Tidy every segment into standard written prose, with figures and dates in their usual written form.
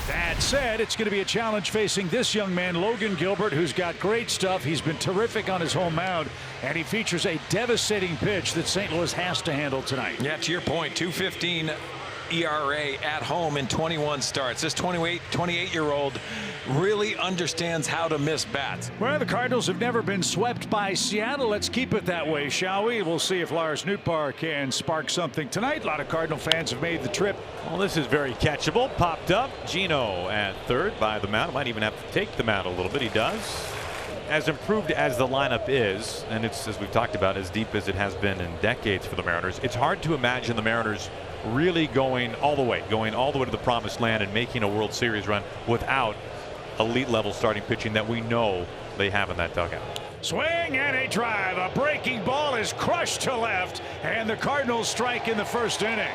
That said, it's going to be a challenge facing this young man, Logan Gilbert, who's got great stuff. He's been terrific on his home mound, and he features a devastating pitch that St. Louis has to handle tonight. Yeah, to your point, 2.15 ERA at home in 21 starts. This 28-year-old really understands how to miss bats. Well, the Cardinals have never been swept by Seattle. Let's keep it that way, shall we? We'll see if Lars Nootbaar can spark something tonight. A lot of Cardinal fans have made the trip. Well, this is very catchable. Popped up. Gino at third by the mound. Might even have to take the mound a little bit. He does. As improved as the lineup is, and it's, as we've talked about, as deep as it has been in decades for the Mariners, it's hard to imagine the Mariners really going all the way to the promised land and making a World Series run without elite level starting pitching that we know they have in that dugout. Swing and a drive. A breaking ball is crushed to left, and the Cardinals strike in the first inning.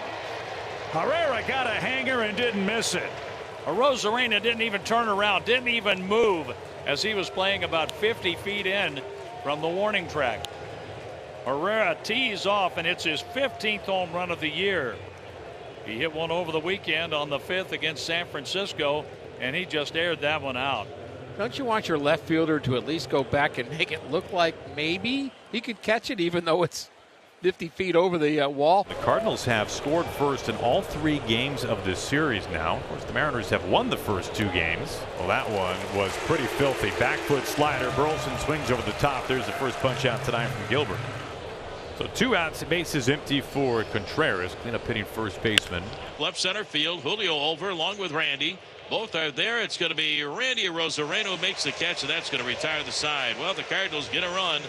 Herrera got a hanger and didn't miss it. Arozarena didn't even turn around, didn't even move as he was playing about 50 feet in from the warning track. Herrera tees off, and it's his 15th home run of the year. He hit one over the weekend on the 5th against San Francisco, and he just aired that one out. Don't you want your left fielder to at least go back and make it look like maybe he could catch it, even though it's 50 feet over the wall? The Cardinals have scored first in all 3 games of this series now. Of course, the Mariners have won the first 2 games. Well, that one was pretty filthy. Back foot slider. Burleson swings over the top. There's the first punch out tonight from Gilbert. So 2 outs, bases empty for Contreras, cleanup hitting first baseman. Left center field, Julio over along with Randy. Both are there. It's going to be Randy Arozarena who makes the catch, and that's going to retire the side. Well, the Cardinals get a run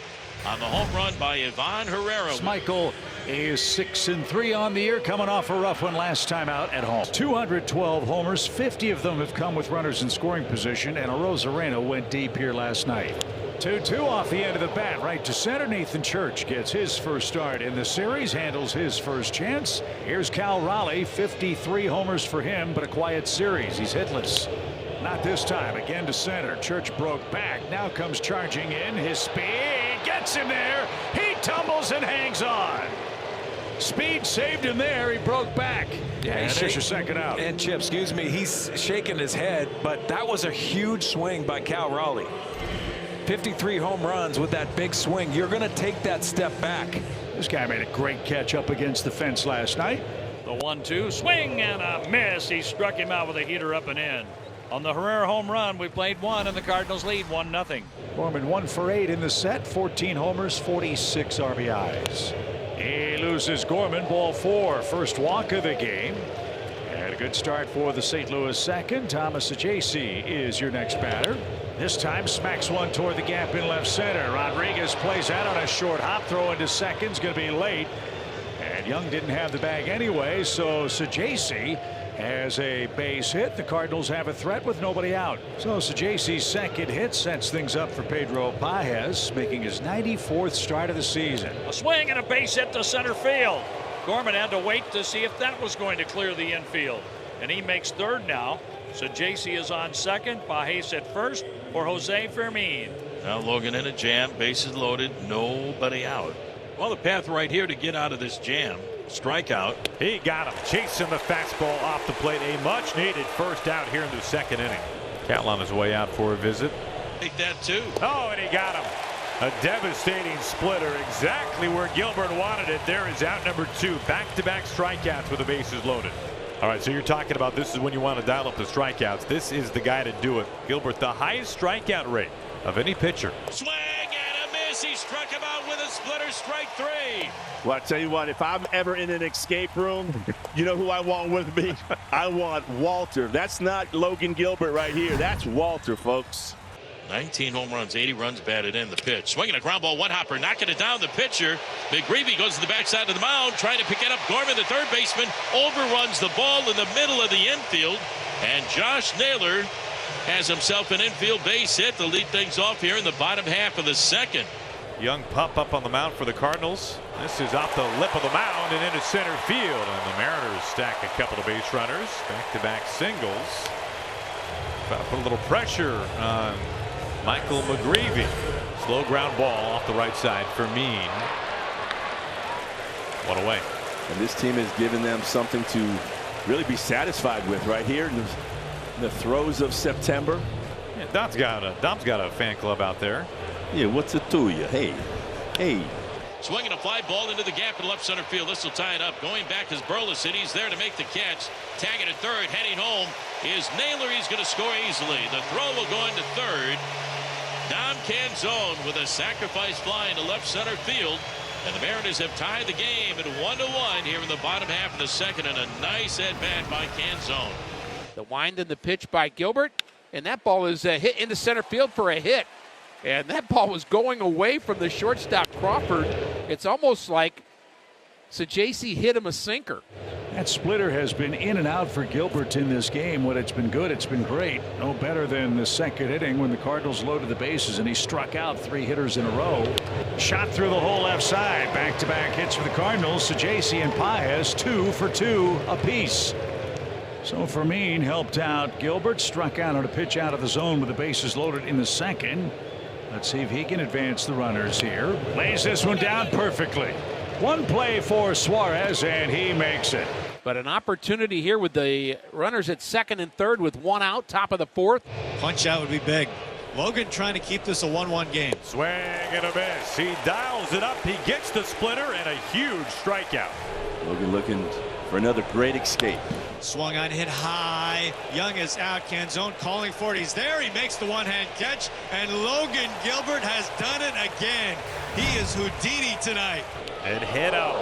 on the home run by Ivan Herrera. Michael is 6-3 on the year, coming off a rough one last time out at home. 212 homers, 50 of them have come with runners in scoring position, and Arozarena went deep here last night. 2-2 off the end of the bat, right to center. Nathan Church gets his first start in the series, handles his first chance. Here's Cal Raleigh, 53 homers for him, but a quiet series. He's hitless. Not this time. Again to center. Church broke back. Now comes charging in. His speed gets him there. He tumbles and hangs on. Speed saved him there. He broke back. Yeah, and there's your second out. And Chip, excuse me, he's shaking his head, but that was a huge swing by Cal Raleigh. 53 home runs with that big swing. You're going to take that step back. This guy made a great catch up against the fence last night. The 1-2 swing and a miss. He struck him out with a heater up and in. On the Herrera home run, we played 1 and the Cardinals lead 1-0. Gorman 1 for 8 in the set, 14 homers, 46 RBIs. He loses Gorman, ball 4, first walk of the game. And a good start for the St. Louis second. Thomas Ajacey is your next batter. This time smacks one toward the gap in left center. Rodriguez plays out on a short hop, throw into second's going to be late. And Young didn't have the bag anyway, so Sajacey has a base hit. The Cardinals have a threat with nobody out. So Sajacey's second hit sets things up for Pedro Pages, making his 94th start of the season. A swing and a base hit to center field. Gorman had to wait to see if that was going to clear the infield. And he makes third now. Sajacey is on second. Pages at first for Jose Fermin. Now Logan in a jam, bases loaded, nobody out. Well, the path right here to get out of this jam. Strikeout. He got him, chasing the fastball off the plate. A much needed first out here in the second inning. Cal on his way out for a visit. Take that too. Oh, and he got him. A devastating splitter, exactly where Gilbert wanted it. There is out number 2. Back-to-back strikeouts with the bases loaded. All right, so you're talking about this is when you want to dial up the strikeouts. This is the guy to do it. Gilbert, the highest strikeout rate of any pitcher. Swing and a miss. He struck him out with a splitter, strike 3. Well, I tell you what, if I'm ever in an escape room, you know who I want with me? I want Walter. That's not Logan Gilbert right here. That's Walter, folks. 19 home runs, 80 runs batted in. The pitch. Swinging a ground ball, one hopper, knocking it down. The pitcher, McGreevy, goes to the backside of the mound, trying to pick it up. Gorman, the third baseman, overruns the ball in the middle of the infield. And Josh Naylor has himself an infield base hit to lead things off here in the bottom half of the second. Young pup up on the mound for the Cardinals. This is off the lip of the mound and into center field. And the Mariners stack a couple of base runners. Back-to-back singles. Try to put a little pressure on Michael McGreevy. Slow ground ball off the right side for Mean. One away. And this team has given them something to really be satisfied with right here. The throes of September. Yeah, Dom's got a fan club out there. Yeah, what's it to you? Hey. Swinging a fly ball into the gap in left center field. This will tie it up. Going back is Burleson. He's there to make the catch. Tagging at third. Heading home is Naylor. He's going to score easily. The throw will go into third. Dom Canzone with a sacrifice fly into left center field. And the Mariners have tied the game at 1-1 here in the bottom half of the second. And a nice at-bat by Canzone. The wind and the pitch by Gilbert. And that ball is hit into center field for a hit. And that ball was going away from the shortstop Crawford. It's almost like Sajaci hit him a sinker. That splitter has been in and out for Gilbert in this game. When it's been good, it's been great. No better than the second inning when the Cardinals loaded the bases and he struck out 3 hitters in a row. Shot through the whole left side. Back-to-back hits for the Cardinals. Sajaci and Paez 2 for 2 apiece. So Fermin helped out Gilbert. Struck out on a pitch out of the zone with the bases loaded in the second. Let's see if he can advance the runners here. Lays this one down perfectly. One play for Suarez, and he makes it. But an opportunity here with the runners at second and third with 1 out, top of the 4th. Punch out would be big. Logan trying to keep this a 1-1 game. Swing and a miss. He dials it up. He gets the splitter and a huge strikeout. Logan looking for another great escape. Swung on, hit high. Young is out. Canzone calling for it. He's there. He makes the one-hand catch. And Logan Gilbert has done it again. He is Houdini tonight. And hit out.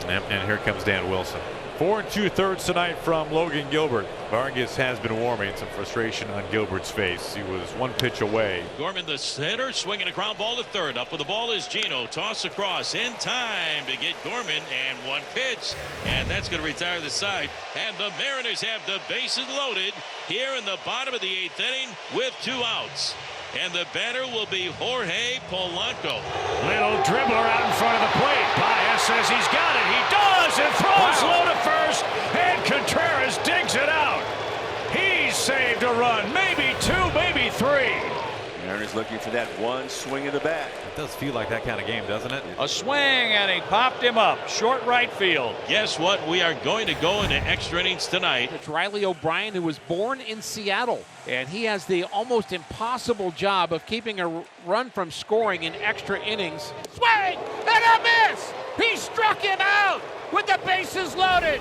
And here comes Dan Wilson. 4 2/3 tonight from Logan Gilbert. Vargas has been warming. Some frustration on Gilbert's face. He was 1 pitch away. Gorman, the center, swinging a ground ball to third. Up with the ball is Gino. Toss across in time to get Gorman, and 1 pitch, and that's going to retire the side. And the Mariners have the bases loaded here in the bottom of the 8th inning with 2 outs. And the batter will be Jorge Polanco. Little dribbler out in front of the plate. Paez says he's got it. He does, and throws low to first. And Contreras digs it out. He's saved a run. Maybe 2, maybe 3. Mariners looking for that one swing of the bat. It does feel like that kind of game, doesn't it? A swing, and he popped him up. Short right field. Guess what? We are going to go into extra innings tonight. It's Riley O'Brien, who was born in Seattle, and he has the almost impossible job of keeping a run from scoring in extra innings. Swing and a miss. He struck him out with the bases loaded.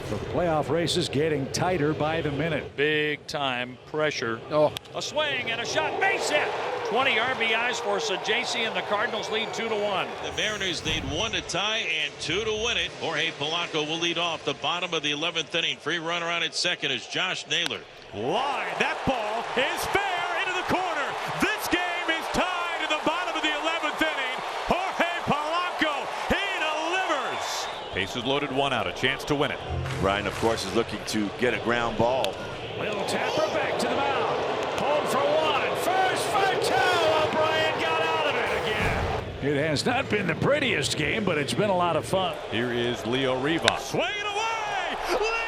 So the playoff race is getting tighter by the minute. Big time pressure. Oh, A swing and a shot, base hit. 20 RBIs for Sajaci, and the Cardinals lead 2-1. The Mariners need 1 to tie and 2 to win it. Jorge Polanco will lead off the bottom of the 11th inning. Free runner on at second is Josh Naylor. Line. That ball is fair into the corner. This game is tied in the bottom of the 11th inning. Jorge Polanco, he delivers. Bases loaded, 1 out. A chance to win it. Ryan, of course, is looking to get a ground ball. Little tapper back to the mound. Home for 1. First for 2. O'Brien got out of it again. It has not been the prettiest game, but it's been a lot of fun. Here is Leo Rivas. Swinging away.